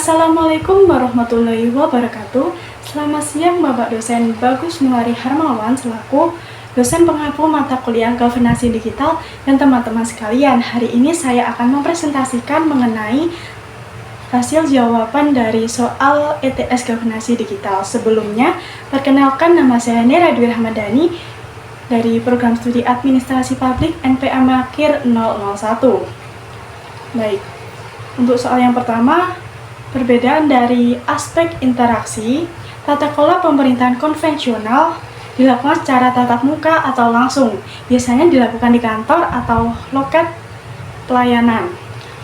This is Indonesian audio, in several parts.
Assalamualaikum warahmatullahi wabarakatuh. Selamat siang Bapak dosen Bagus Mulari Harmawan selaku dosen pengampu mata kuliah Governance Digital dan teman-teman sekalian. Hari ini saya akan mempresentasikan mengenai hasil jawaban dari soal ETS Governance Digital. Sebelumnya, perkenalkan nama saya Nera Dwi Rahmadani dari Program Studi Administrasi Publik NPA Makir 001. Baik, untuk soal yang pertama, perbedaan dari aspek interaksi, tata kelola pemerintahan konvensional dilakukan secara tatap muka atau langsung, biasanya dilakukan di kantor atau loket pelayanan.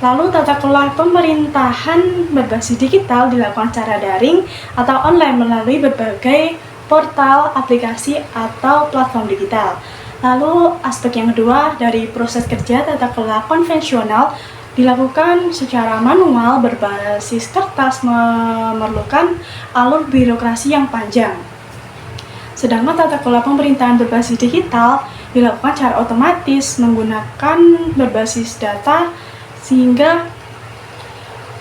Lalu tata kelola pemerintahan berbasis digital dilakukan secara daring atau online melalui berbagai portal, aplikasi, atau platform digital. Lalu aspek yang kedua dari proses kerja tata kelola konvensional dilakukan secara manual berbasis kertas, memerlukan alur birokrasi yang panjang. Sedangkan tata kelola pemerintahan berbasis digital dilakukan secara otomatis menggunakan berbasis data sehingga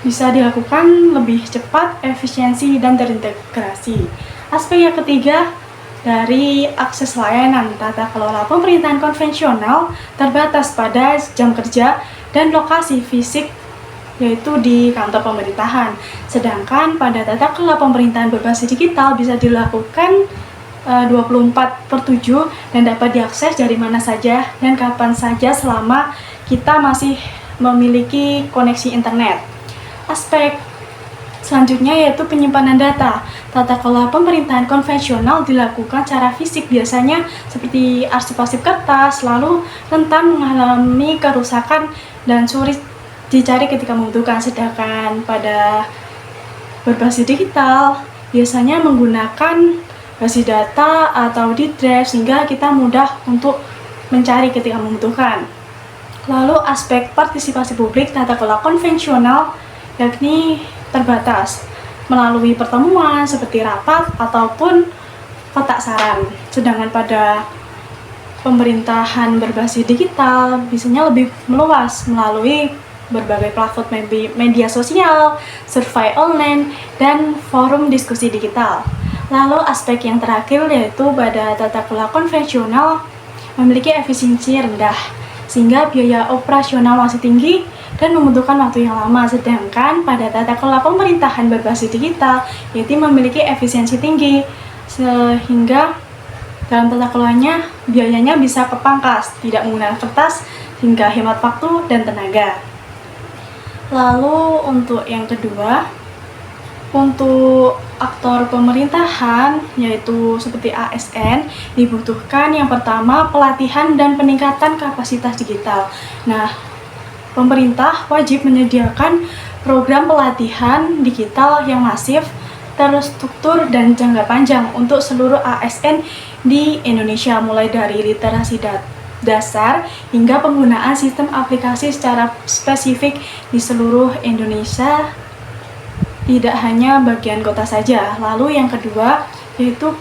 bisa dilakukan lebih cepat, efisiensi, dan terintegrasi. Aspek yang ketiga dari akses layanan, tata kelola pemerintahan konvensional terbatas pada jam kerja dan lokasi fisik, yaitu di kantor pemerintahan. Sedangkan pada tata kelola pemerintahan berbasis digital bisa dilakukan 24/7 dan dapat diakses dari mana saja dan kapan saja selama kita masih memiliki koneksi internet. Aspek selanjutnya yaitu penyimpanan data. Tata kelola pemerintahan konvensional dilakukan secara fisik, biasanya seperti arsip-arsip kertas, lalu rentan mengalami kerusakan dan sulit dicari ketika membutuhkan. Sedangkan pada berbasis digital biasanya menggunakan basis data atau di drive sehingga kita mudah untuk mencari ketika membutuhkan. Lalu aspek partisipasi publik, tata kelola konvensional yakni terbatas melalui pertemuan seperti rapat ataupun kotak saran. Sedangkan pada pemerintahan berbasis digital biasanya lebih meluas melalui berbagai platform media sosial, survei online, dan forum diskusi digital. Lalu aspek yang terakhir yaitu pada tata kelola konvensional memiliki efisiensi rendah sehingga biaya operasional masih tinggi dan membutuhkan waktu yang lama. Sedangkan pada tata kelola pemerintahan berbasis digital yaitu memiliki efisiensi tinggi sehingga dalam tata kelolanya biayanya bisa kepangkas, tidak menggunakan kertas hingga hemat waktu dan tenaga. Lalu untuk yang kedua, untuk aktor pemerintahan yaitu seperti ASN dibutuhkan yang pertama pelatihan dan peningkatan kapasitas digital. Nah, pemerintah wajib menyediakan program pelatihan digital yang masif, terstruktur, dan jangka panjang untuk seluruh ASN di Indonesia, mulai dari literasi dasar hingga penggunaan sistem aplikasi secara spesifik di seluruh Indonesia, tidak hanya bagian kota saja. Lalu yang kedua yaitu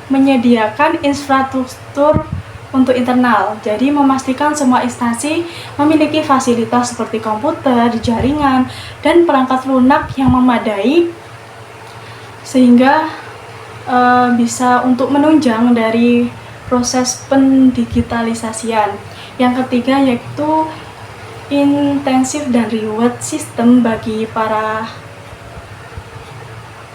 menyediakan infrastruktur untuk internal, jadi memastikan semua instansi memiliki fasilitas seperti komputer, jaringan, dan perangkat lunak yang memadai sehingga bisa untuk menunjang dari proses pendigitalisasian. Yang ketiga yaitu intensif dan reward system bagi para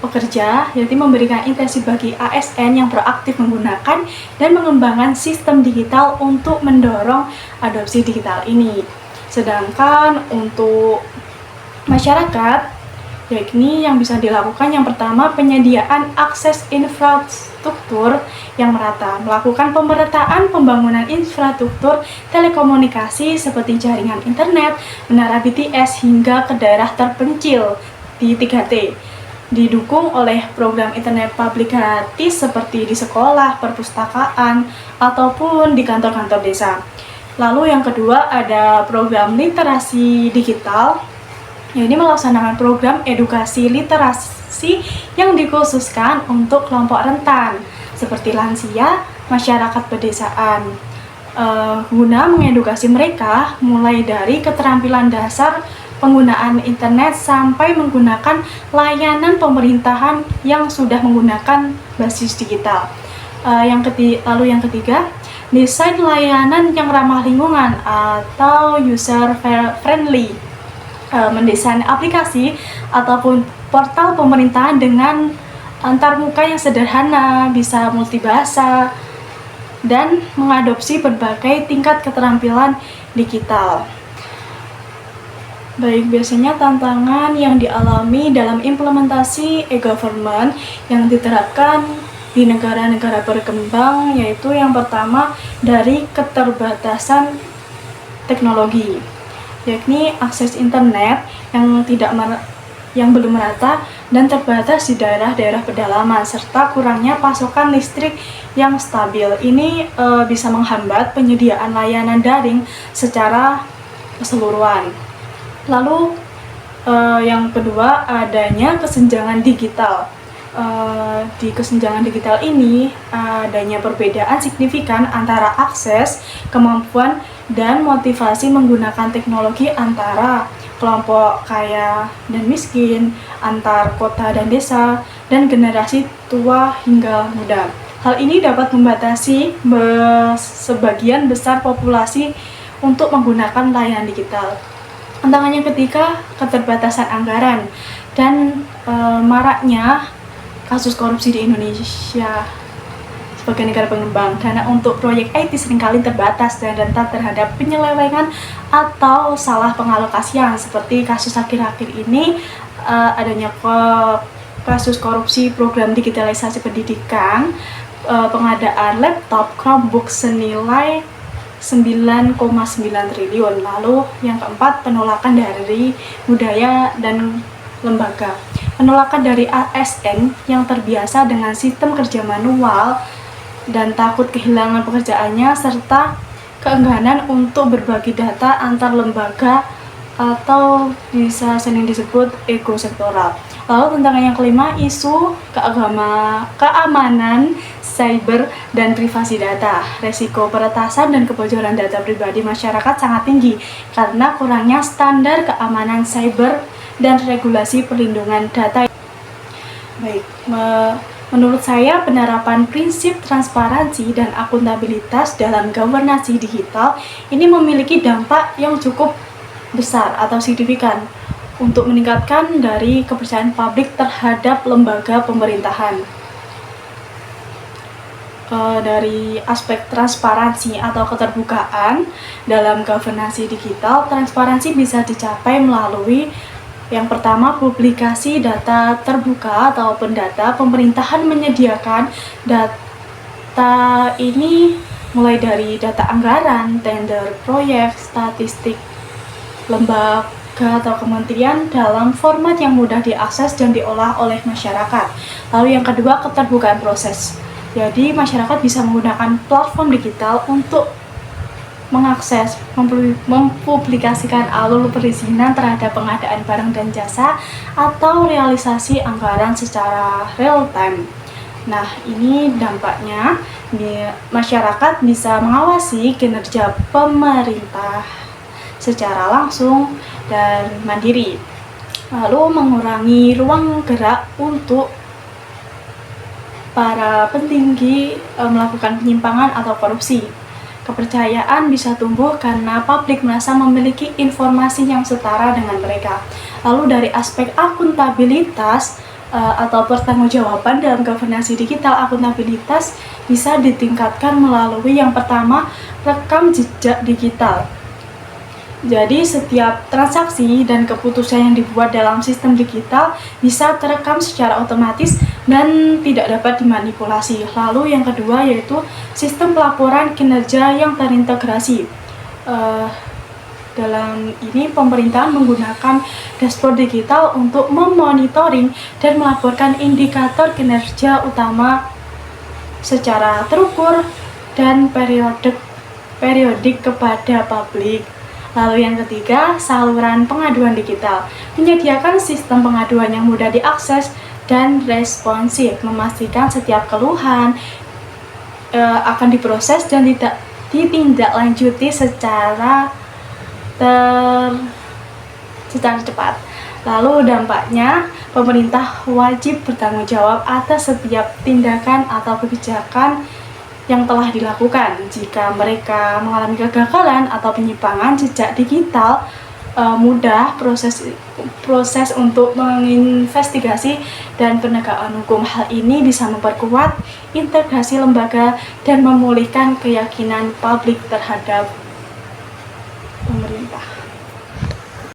pekerja, yaitu memberikan intensif bagi ASN yang proaktif menggunakan dan mengembangkan sistem digital untuk mendorong adopsi digital ini. Sedangkan untuk masyarakat, yakni yang bisa dilakukan yang pertama penyediaan akses infrastruktur yang merata, melakukan pemerataan pembangunan infrastruktur telekomunikasi seperti jaringan internet, menara BTS hingga ke daerah terpencil di 3T, didukung oleh program internet publik gratis seperti di sekolah, perpustakaan, ataupun di kantor-kantor desa. Lalu yang kedua ada program literasi digital. Ini melaksanakan program edukasi literasi yang dikhususkan untuk kelompok rentan seperti lansia, masyarakat pedesaan, guna mengedukasi mereka mulai dari keterampilan dasar penggunaan internet sampai menggunakan layanan pemerintahan yang sudah menggunakan basis digital. Lalu yang ketiga, desain layanan yang ramah lingkungan atau user friendly. Mendesain aplikasi ataupun portal pemerintahan dengan antarmuka yang sederhana, bisa multibahasa, dan mengadopsi berbagai tingkat keterampilan digital. Baik, biasanya tantangan yang dialami dalam implementasi e-government yang diterapkan di negara-negara berkembang, yaitu yang pertama dari keterbatasan teknologi, yakni akses internet yang belum merata dan terbatas di daerah-daerah pedalaman, serta kurangnya pasokan listrik yang stabil. Ini bisa menghambat penyediaan layanan daring secara keseluruhan. Lalu yang kedua, adanya kesenjangan digital. Di kesenjangan digital ini adanya perbedaan signifikan antara akses, kemampuan, dan motivasi menggunakan teknologi antara kelompok kaya dan miskin, antar kota dan desa, dan generasi tua hingga muda. Hal ini dapat membatasi sebagian besar populasi untuk menggunakan layanan digital. Tantangan yang ketiga, keterbatasan anggaran dan maraknya kasus korupsi di Indonesia sebagai negara pengembang. Dana untuk proyek IT seringkali terbatas dan rentan terhadap penyelewengan atau salah pengalokasian, seperti kasus akhir-akhir ini adanya kasus korupsi program digitalisasi pendidikan, pengadaan laptop Chromebook senilai 9,9 triliun. Lalu yang keempat, penolakan dari budaya dan lembaga. Penolakan dari ASN yang terbiasa dengan sistem kerja manual dan takut kehilangan pekerjaannya, serta keengganan untuk berbagi data antar lembaga atau bisa sering disebut ego sektoral. Lalu tantangan yang kelima, isu keamanan cyber dan privasi data. Resiko peretasan dan kebocoran data pribadi masyarakat sangat tinggi karena kurangnya standar keamanan cyber dan regulasi perlindungan data. Baik, menurut saya penerapan prinsip transparansi dan akuntabilitas dalam governance digital ini memiliki dampak yang cukup besar atau signifikan untuk meningkatkan dari kepercayaan publik terhadap lembaga pemerintahan. Dari aspek transparansi atau keterbukaan dalam governance digital, transparansi bisa dicapai melalui yang pertama, publikasi data terbuka ataupun data. Pemerintahan menyediakan data ini mulai dari data anggaran, tender proyek, statistik lembaga atau kementerian dalam format yang mudah diakses dan diolah oleh masyarakat. Lalu yang kedua, keterbukaan proses. Jadi masyarakat bisa menggunakan platform digital untuk mengakses, mempublikasikan alur perizinan terhadap pengadaan barang dan jasa atau realisasi anggaran secara real time. Nah, ini dampaknya masyarakat bisa mengawasi kinerja pemerintah secara langsung dan mandiri, lalu mengurangi ruang gerak untuk para petinggi melakukan penyimpangan atau korupsi. Kepercayaan bisa tumbuh karena publik merasa memiliki informasi yang setara dengan mereka. Lalu dari aspek akuntabilitas atau pertanggungjawaban dalam governance digital, akuntabilitas bisa ditingkatkan melalui yang pertama, rekam jejak digital. Jadi setiap transaksi dan keputusan yang dibuat dalam sistem digital bisa terekam secara otomatis dan tidak dapat dimanipulasi. Lalu yang kedua yaitu sistem pelaporan kinerja yang terintegrasi. Dalam ini pemerintahan menggunakan dashboard digital untuk memonitoring dan melaporkan indikator kinerja utama secara terukur dan periodik kepada publik. Lalu yang ketiga, saluran pengaduan digital. Menyediakan sistem pengaduan yang mudah diakses dan responsif, memastikan setiap keluhan akan diproses dan ditindaklanjuti secara secara cepat. Lalu dampaknya, pemerintah wajib bertanggung jawab atas setiap tindakan atau kebijakan yang telah dilakukan. Jika mereka mengalami kegagalan atau penyimpangan jejak digital, mudah proses untuk menginvestigasi dan penegakan hukum. Hal ini bisa memperkuat integrasi lembaga dan memulihkan keyakinan publik terhadap